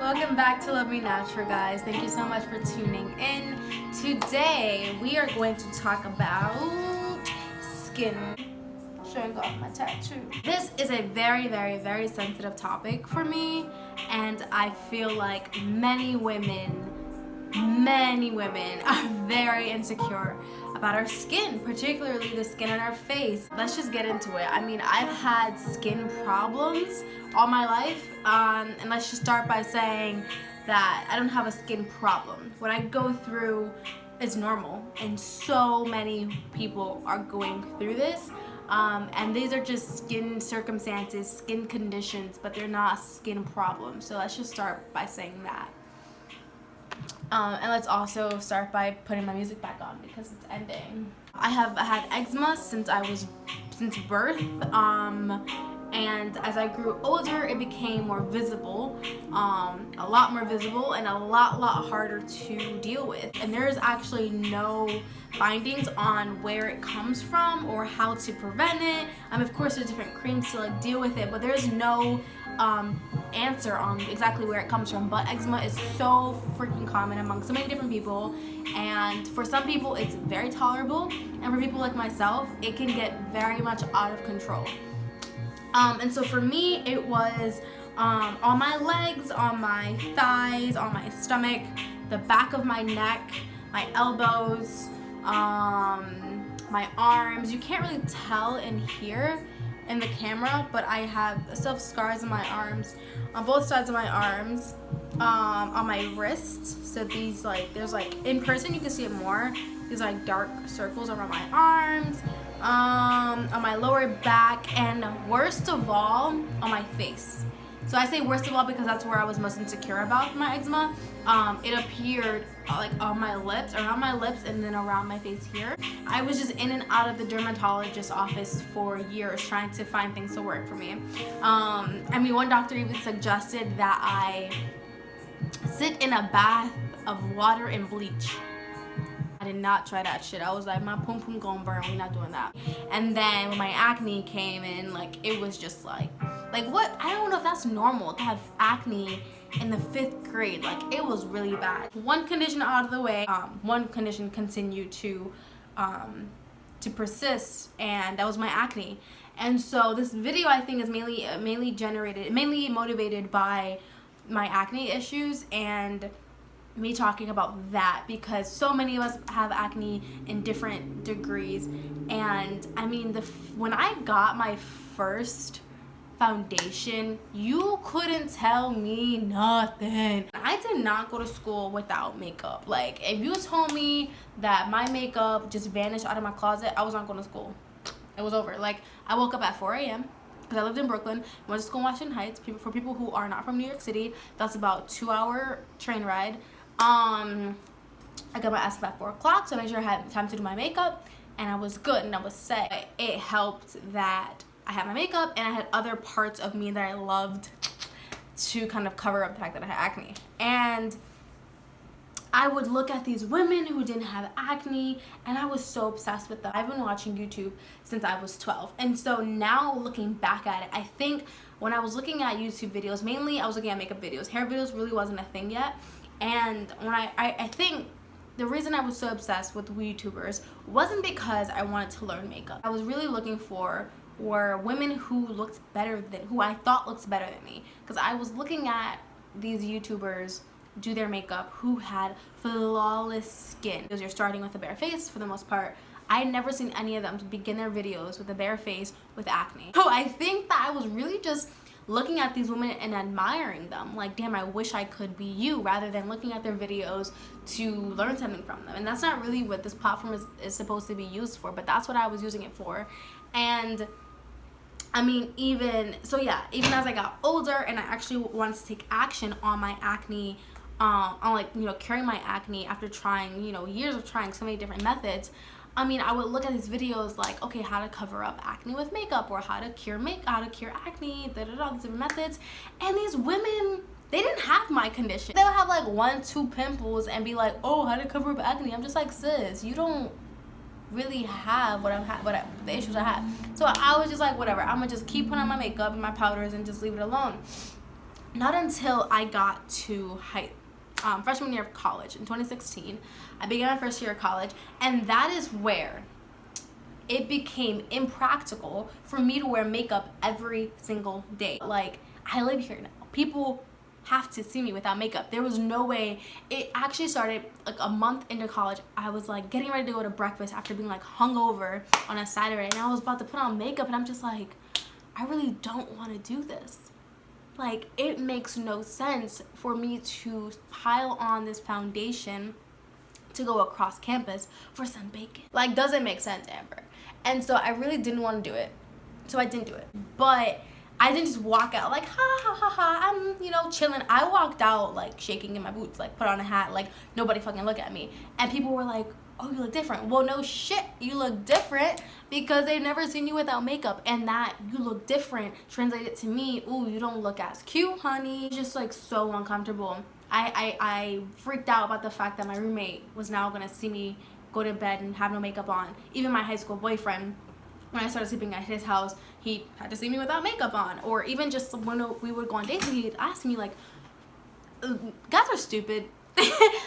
Welcome back to Love Me Natural, guys. Thank you so much for tuning in. Today we are going to talk about skin. Showing off my tattoo. This is a very, very, very sensitive topic for me, and I feel like many women are very insecure about our skin, particularly the skin on our face. Let's just get into it. I mean, I've had skin problems all my life, and let's just start by saying that I don't have a skin problem. What I go through is normal, and so many people are going through this. And these are just skin circumstances, skin conditions, but they're not a skin problem. So let's just start by saying that. And let's also start by putting my music back on because it's ending. I have had eczema since birth. And as I grew older, it became more visible, a lot more visible, and a lot harder to deal with. And there's actually no findings on where it comes from or how to prevent it. Of course, there's different creams to like deal with it, but there's no answer on exactly where it comes from. But eczema is so freaking common among so many different people, and for some people it's very tolerable, and for people like myself it can get very much out of control. And so for me it was on my legs, on my thighs, on my stomach, the back of my neck, my elbows, my arms. You can't really tell in here in the camera, but I have still scars on my arms, on both sides of my arms, on my wrists. So these there's in person you can see it more. These dark circles around my arms, on my lower back, and worst of all, on my face. So I say worst of all because that's where I was most insecure about my eczema. It appeared on my lips, around my lips, and then around my face here. I was just in and out of the dermatologist's office for years trying to find things to work for me. One doctor even suggested that I sit in a bath of water and bleach. I did not try that shit. I was like, my pum pum gonna burn, we not doing that. And then when my acne came in, it was just like what? I don't know if that's normal to have acne in the 5th grade. It was really bad. One condition out of the way, one condition continued to persist, and that was my acne. And so this video I think is mainly motivated by my acne issues and me talking about that, because so many of us have acne in different degrees. And when I got my first foundation, you couldn't tell me nothing. I did not go to school without makeup. If you told me that my makeup just vanished out of my closet, I was not going to school. It was over. I woke up at 4 a.m. because I lived in Brooklyn, went to school in Washington Heights. For people who are not from New York City, that's about 2-hour train ride. I got my ass up at 4 o'clock, so I made sure I had time to do my makeup, and I was good and I was set. It helped that I had my makeup and I had other parts of me that I loved to kind of cover up the fact that I had acne. And I would look at these women who didn't have acne, and I was so obsessed with them. I've been watching YouTube since I was 12, and so now looking back at it, I think when I was looking at YouTube videos, mainly I was looking at makeup videos. Hair videos really wasn't a thing yet. And when I think the reason I was so obsessed with YouTubers wasn't because I wanted to learn makeup. I was really looking for were women who I thought looked better than me, because I was looking at these YouTubers do their makeup who had flawless skin. Because you're starting with a bare face for the most part. I had never seen any of them begin their videos with a bare face with acne. So I think that I was really just looking at these women and admiring them. Damn, I wish I could be you, rather than looking at their videos to learn something from them. And that's not really what this platform is supposed to be used for, but that's what I was using it for. And even as I got older and I actually wanted to take action on my acne, curing my acne after trying, years of trying so many different methods, I would look at these videos okay, how to cover up acne with makeup, or how to cure acne, these different methods. And these women, they didn't have my condition. They would have 1-2 pimples and be like, oh, how to cover up acne. I'm just like, sis, you don't really have the issues I have. So I was just like, whatever, I'm gonna just keep putting on my makeup and my powders and just leave it alone. not until I got to freshman year of college in 2016, I began my first year of college, and that is where it became impractical for me to wear makeup every single day. Like, I live here now. People have to see me without makeup. There was no way. It actually started like a month into college. I was like getting ready to go to breakfast after being like hungover on a Saturday, and I was about to put on makeup, and I'm just like, I really don't want to do this. Like, it makes no sense for me to pile on this foundation to go across campus for some bacon. Like, doesn't make sense, Amber. And so I really didn't want to do it. So I didn't do it. But I didn't just walk out like, ha, ha, ha, ha, I'm, you know, chilling. I walked out, like, shaking in my boots, like, put on a hat, like, nobody fucking look at me. And people were like, oh, you look different. Well, no shit, you look different because they've never seen you without makeup. And that you look different translated to me, ooh, you don't look as cute, honey. Just, like, so uncomfortable. I freaked out about the fact that my roommate was now gonna see me go to bed and have no makeup on. Even my high school boyfriend, when I started sleeping at his house, he had to see me without makeup on. Or even just when we would go on dates, he'd ask me, like, guys are stupid.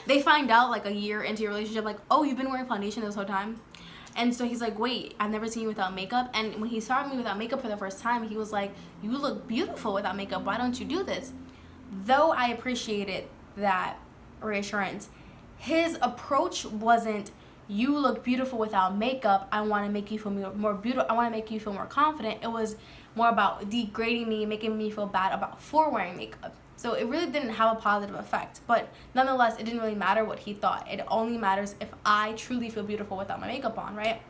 They find out like a year into your relationship, like, oh, you've been wearing foundation this whole time. And so he's like, wait, I've never seen you without makeup. And when he saw me without makeup for the first time, he was like, you look beautiful without makeup. Why don't you do this? Though I appreciated that reassurance, his approach wasn't, you look beautiful without makeup, I want to make you feel more beautiful, I want to make you feel more confident. It was more about degrading me, making me feel bad about for wearing makeup. So it really didn't have a positive effect. But nonetheless, it didn't really matter what he thought. It only matters if I truly feel beautiful without my makeup on, right?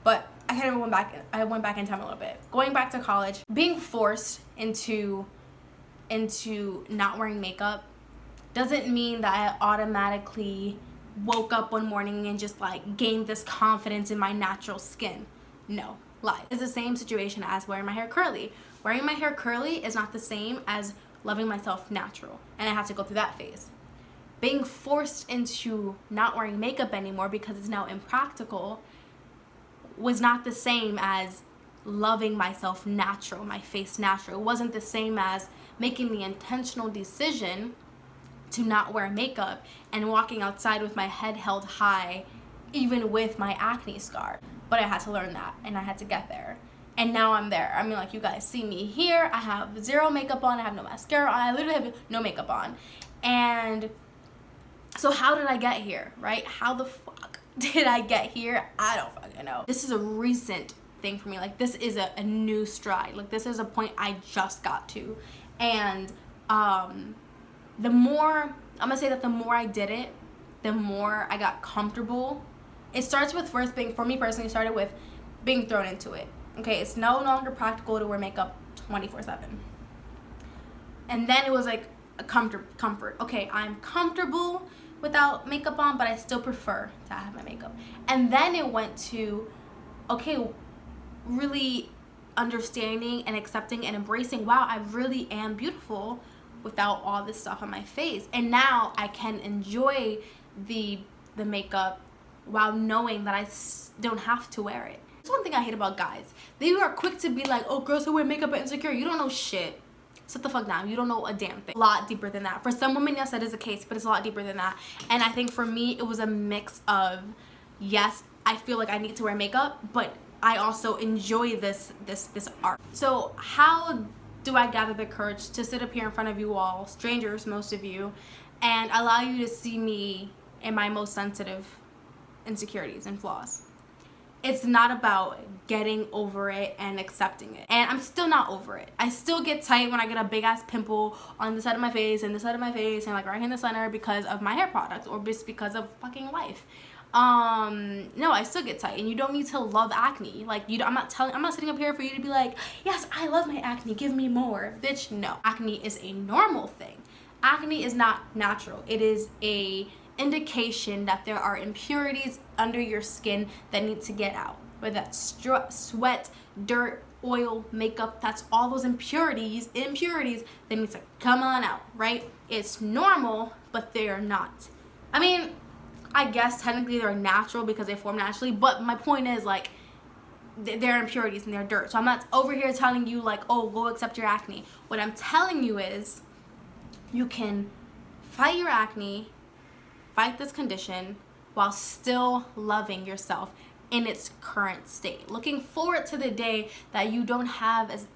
But I kind of went back in time a little bit. Going back to college, being forced into not wearing makeup doesn't mean that I automatically woke up one morning and just like gained this confidence in my natural skin. No, lie. It's the same situation as wearing my hair curly. Wearing my hair curly is not the same as loving myself natural, and I had to go through that phase. Being forced into not wearing makeup anymore because it's now impractical was not the same as loving myself natural, my face natural. It wasn't the same as making the intentional decision to not wear makeup and walking outside with my head held high, even with my acne scar. But I had to learn that, and I had to get there. And now I'm there. I mean, like, you guys see me here. I have zero makeup on. I have no mascara on. I literally have no makeup on. And so how did I get here, right? How the fuck did I get here? I don't fucking know. This is a recent thing for me. Like, this is a new stride. Like, this is a point I just got to. And the more I did it, the more I got comfortable. It starts with first being, for me personally, it started with being thrown into it. Okay, it's no longer practical to wear makeup 24/7. And then it was like a comfort. Okay, I'm comfortable without makeup on, but I still prefer to have my makeup. And then it went to, okay, really understanding and accepting and embracing, wow, I really am beautiful without all this stuff on my face. And now I can enjoy the makeup while knowing that I don't have to wear it. That's one thing I hate about guys. They are quick to be like, oh, girls who wear makeup are insecure. You don't know shit. Sit the fuck down. You don't know a damn thing. A lot deeper than that. For some women, yes, that is the case, but it's a lot deeper than that. And I think for me, it was a mix of, yes, I feel like I need to wear makeup, but I also enjoy this art. So how do I gather the courage to sit up here in front of you all, strangers, most of you, and allow you to see me in my most sensitive insecurities and flaws? It's not about getting over it and accepting it. And I'm still not over it. I still get tight when I get a big ass pimple on the side of my face and the side of my face and like right here in the center because of my hair products or just because of fucking life. No, I still get tight, and you don't need to love acne. Like, I'm not sitting up here for you to be like, yes, I love my acne, give me more. Bitch, no. Acne is a normal thing. Acne is not natural. It is a indication that there are impurities under your skin that need to get out. Whether that's sweat, dirt, oil, makeup, that's all those impurities that need to come on out, right? It's normal, but they are not. I mean, I guess technically they're natural because they form naturally, but my point is, like, they're impurities and they're dirt. So I'm not over here telling you like, oh, go accept your acne. What I'm telling you is you can fight your acne, fight this condition, while still loving yourself in its current state. Looking forward to the day that you don't have these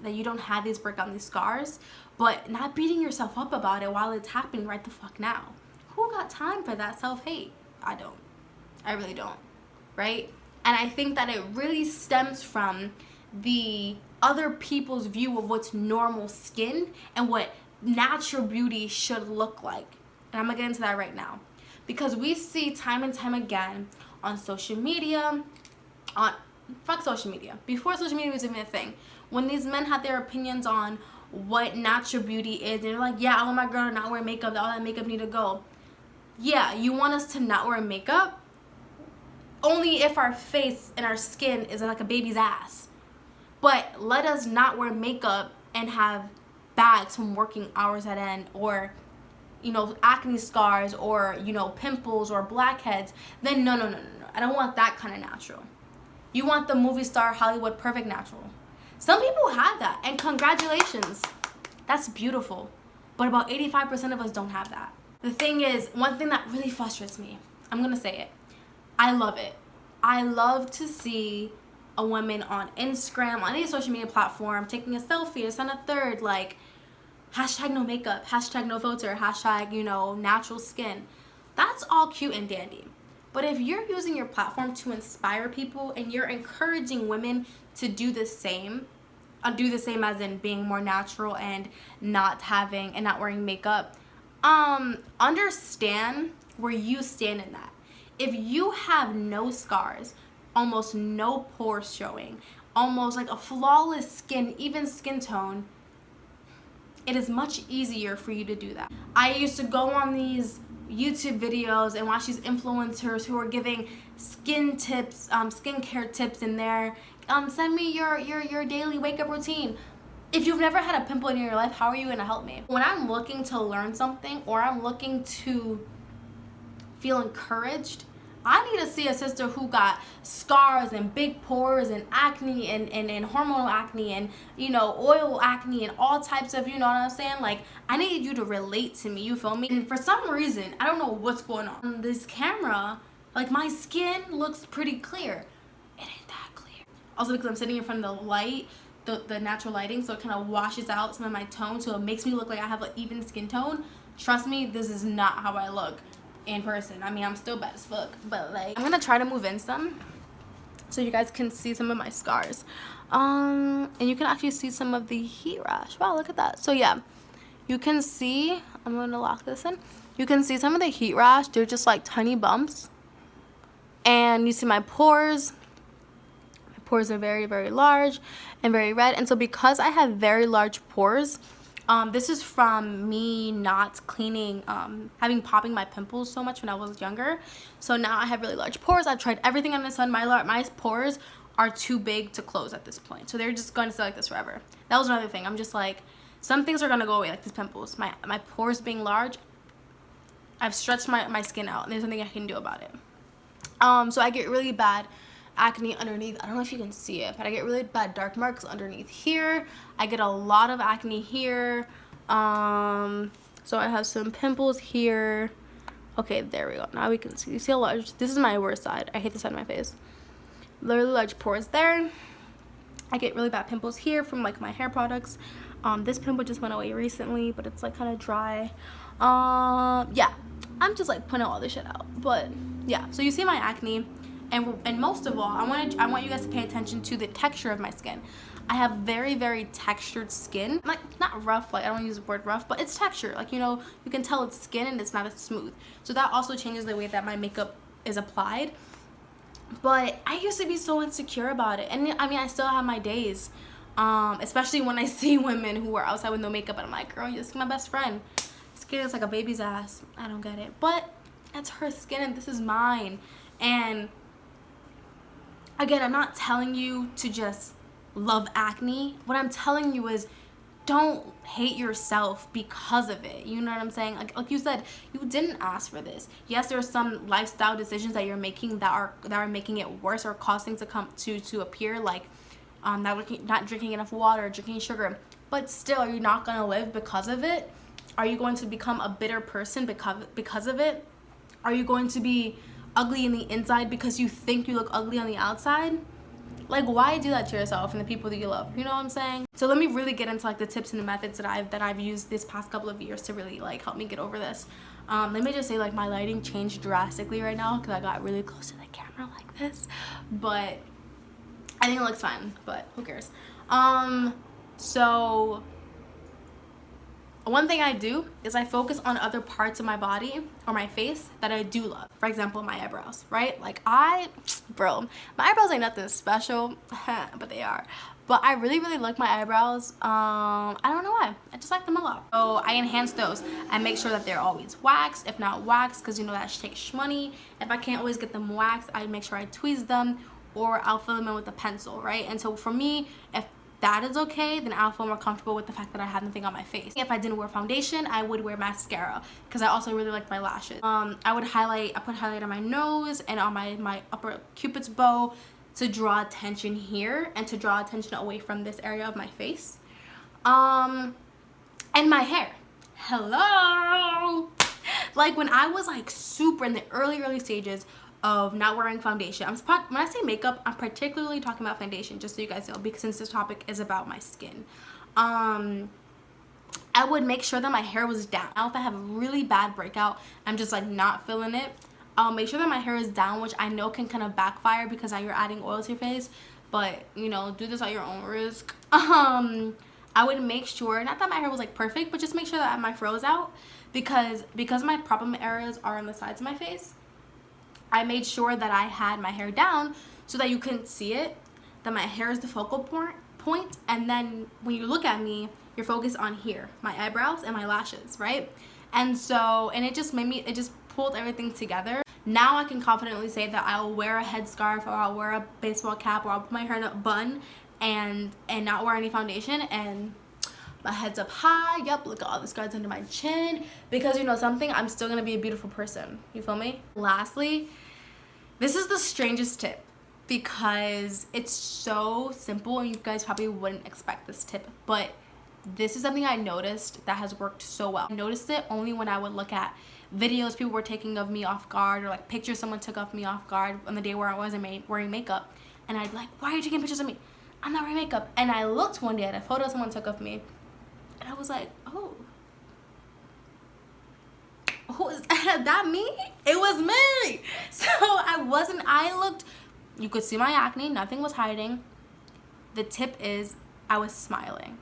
breakouts, these scars, but not beating yourself up about it while it's happening right the fuck now. Who got time for that self-hate? I don't. I really don't. Right? And I think that it really stems from the other people's view of what's normal skin and what natural beauty should look like. And I'm gonna get into that right now. Because we see time and time again on social media, fuck social media, before social media was even a thing, when these men had their opinions on what natural beauty is, and they're like, yeah, I want my girl to not wear makeup, all that makeup need to go. Yeah, you want us to not wear makeup? Only if our face and our skin is like a baby's ass. But let us not wear makeup and have bags from working hours at end, or acne scars, or pimples or blackheads. Then no, I don't want that kind of natural. You want the movie star Hollywood perfect natural. Some people have that, and congratulations, that's beautiful. But about 85% of us don't have that. The thing is, one thing that really frustrates me, I'm gonna say it, I love it. I love to see a woman on Instagram, on any social media platform, taking a selfie, and a third, like, hashtag no makeup, hashtag no filter, hashtag, natural skin. That's all cute and dandy. But if you're using your platform to inspire people and you're encouraging women to do the same as in being more natural and not wearing makeup, understand where you stand in that. If you have no scars, almost no pores showing, almost like a flawless skin, even skin tone, it is much easier for you to do that. I used to go on these YouTube videos and watch these influencers who are giving skin tips, skincare tips in there. Send me your daily wake up routine. If you've never had a pimple in your life, how are you gonna help me? When I'm looking to learn something, or I'm looking to feel encouraged, I need to see a sister who got scars and big pores and acne and hormonal acne and oil acne and all types of, you know what I'm saying? Like, I need you to relate to me, you feel me? And for some reason, I don't know what's going on this camera, like, my skin looks pretty clear. It ain't that clear. Also because I'm sitting in front of the light, the natural lighting, so it kind of washes out some of my tone, so it makes me look like I have an even skin tone. Trust me, this is not how I look in person. I mean, I'm still bad as fuck, but like, I'm gonna try to move in some so you guys can see some of my scars, and you can actually see some of the heat rash. Wow, look at that. So yeah, you can see, I'm gonna lock this in, you can see some of the heat rash. They're just like tiny bumps, and you see my pores. My pores are very, very large and very red, and so because I have very large pores, this is from me not cleaning, popping my pimples so much when I was younger. So now I have really large pores. I've tried everything under the sun. My pores are too big to close at this point. So they're just going to stay like this forever. That was another thing. I'm just like, some things are going to go away, like these pimples. My pores being large, I've stretched my skin out, and there's nothing I can do about it. So I get really bad acne underneath. I don't know if you can see it, but I get really bad dark marks underneath here. I get a lot of acne here. So I have some pimples here. Okay, there we go. Now we can see. You see how large? This is my worst side. I hate this side of my face. Really large pores there. I get really bad pimples here from like my hair products. This pimple just went away recently, but it's like kind of dry. Yeah, I'm just like putting all this shit out. But yeah, so you see my acne. And most of all, I want you guys to pay attention to the texture of my skin. I have very, very textured skin. Like, not rough, like I don't want to use the word rough, but it's texture. Like, you can tell it's skin and it's not as smooth. So that also changes the way that my makeup is applied. But I used to be so insecure about it. And I mean, I still have my days. Especially when I see women who are outside with no makeup and I'm like, girl, you're just my best friend. Skin is like a baby's ass. I don't get it. But it's her skin and this is mine. And again, I'm not telling you to just love acne. What I'm telling you is, don't hate yourself because of it. You know what I'm saying? Like you said, you didn't ask for this. Yes, there are some lifestyle decisions that you're making that are making it worse or causing to appear, like not drinking enough water, drinking sugar. But still, are you not gonna live because of it? Are you going to become a bitter person because of it? Are you going to be ugly in the inside because you think you look ugly on the outside? Like, why do that to yourself and the people that you love? You know what I'm saying? So let me really get into like the tips and the methods that I've used this past couple of years to really like help me get over this. Let me just say, like, my lighting changed drastically right now because I got really close to the camera like this, but I think it looks fine, but who cares? So one thing I do is I focus on other parts of my body or my face that I do love. For example, my eyebrows, right? Like bro, my eyebrows ain't nothing special, but they are. But I really, really like my eyebrows. I don't know why. I just like them a lot. So I enhance those. I make sure that they're always waxed, if not waxed, because you know that takes money. If I can't always get them waxed, I make sure I tweeze them, or I'll fill them in with a pencil, right? And so for me, if that is okay, then I'll feel more comfortable with the fact that I have nothing on my face. If I didn't wear foundation, I would wear mascara because I also really like my lashes. I put highlight on my nose and on my upper cupid's bow to draw attention here and to draw attention away from this area of my face. And my hair. Hello! Like, when I was like super in the early stages of not wearing foundation, when I say makeup, I'm particularly talking about foundation, just so you guys know, because since this topic is about my skin. I would make sure that my hair was down. Now if I have a really bad breakout, I'm just like not feeling it, I'll make sure that my hair is down, which I know can kind of backfire because now you're adding oil to your face, but you know, do this at your own risk. I would make sure, not that my hair was like perfect, but just make sure that I have my froze out, because my problem areas are on the sides of my face. I made sure that I had my hair down so that you couldn't see it, that my hair is the focal point, and then when you look at me, you're focused on here, my eyebrows and my lashes, right? And so, and it just pulled everything together. Now I can confidently say that I'll wear a headscarf, or I'll wear a baseball cap, or I'll put my hair in a bun and not wear any foundation, and my head's up high. Yep, look at all the scars under my chin, because you know something, I'm still gonna be a beautiful person. You feel me? Lastly, this is the strangest tip because it's so simple and you guys probably wouldn't expect this tip, but this is something I noticed that has worked so well. I noticed it only when I would look at videos people were taking of me off guard, or like pictures someone took of me off guard on the day where I wasn't wearing makeup, and I'd be like, why are you taking pictures of me? I'm not wearing makeup. And I looked one day at a photo someone took of me, and I was like, oh, who is that? Me? It was me. So I looked, you could see my acne, nothing was hiding. The tip is I was smiling.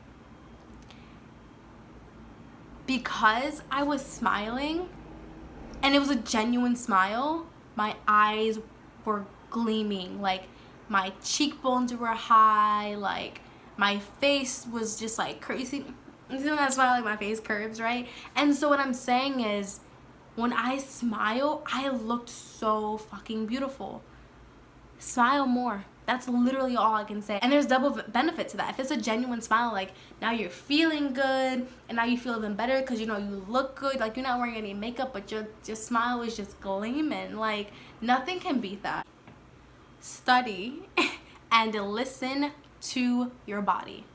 Because I was smiling, and it was a genuine smile, my eyes were gleaming, like my cheekbones were high, like my face was just like crazy. You see when I smile, like my face curves, right? And so what I'm saying is, when I smile, I looked so fucking beautiful. Smile more. That's literally all I can say. And there's double benefit to that. If it's a genuine smile, like now you're feeling good, and now you feel even better because you know you look good. Like you're not wearing any makeup, but your smile is just gleaming. Like nothing can beat that. Study and listen to your body.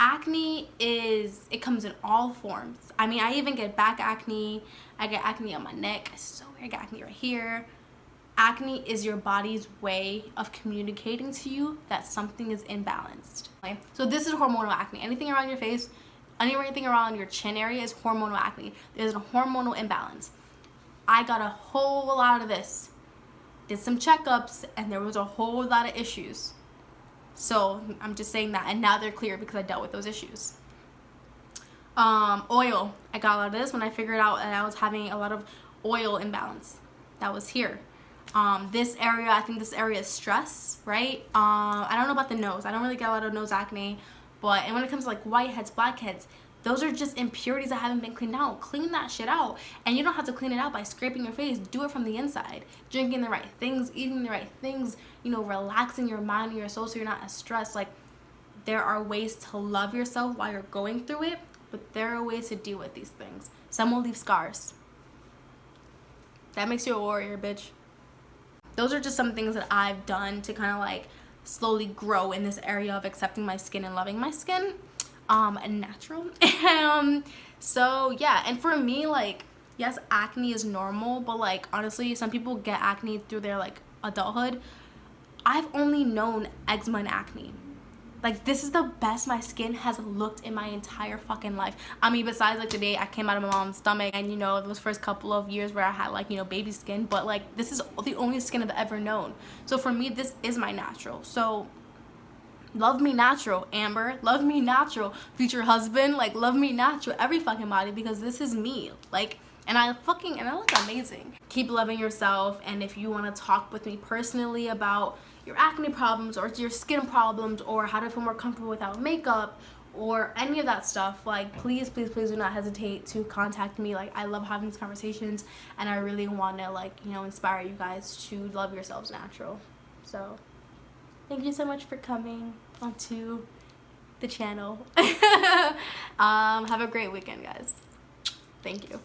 Acne it comes in all forms. I mean, I even get back acne. I get acne on my neck. It's so weird. I get acne right here. Acne is your body's way of communicating to you that something is imbalanced. Okay? So this is hormonal acne. Anything around your face, anything around your chin area is hormonal acne. There's a hormonal imbalance. I got a whole lot of this. Did some checkups, and there was a whole lot of issues. So I'm just saying that, and now they're clear because I dealt with those issues. Oil. I got a lot of this when I figured out that I was having a lot of oil imbalance. That was here. This area, I think this area is stress, right? I don't know about the nose. I don't really get a lot of nose acne, and when it comes to like whiteheads, blackheads, those are just impurities that haven't been cleaned out. Clean that shit out. And you don't have to clean it out by scraping your face. Do it from the inside. Drinking the right things, eating the right things, you know, relaxing your mind and your soul so you're not as stressed. Like, there are ways to love yourself while you're going through it, but there are ways to deal with these things. Some will leave scars. That makes you a warrior, bitch. Those are just some things that I've done to kind of like slowly grow in this area of accepting my skin and loving my skin. natural. So yeah, and for me, like, yes, acne is normal, but like honestly, some people get acne through their like adulthood. I've only known eczema and acne. Like, this is the best my skin has looked in my entire fucking life. I mean, besides like the day I came out of my mom's stomach and, you know, those first couple of years where I had like, you know, baby skin, but like this is the only skin I've ever known. So for me, this is my natural. So love me natural, Amber. Love me natural, future husband. Like, love me natural, every fucking body, because this is me. Like, and I look amazing. Keep loving yourself. And if you want to talk with me personally about your acne problems or your skin problems or how to feel more comfortable without makeup or any of that stuff, like, please do not hesitate to contact me. Like, I love having these conversations, and I really want to, like, you know, inspire you guys to love yourselves natural. So thank you so much for coming onto the channel. Have a great weekend, guys. Thank you.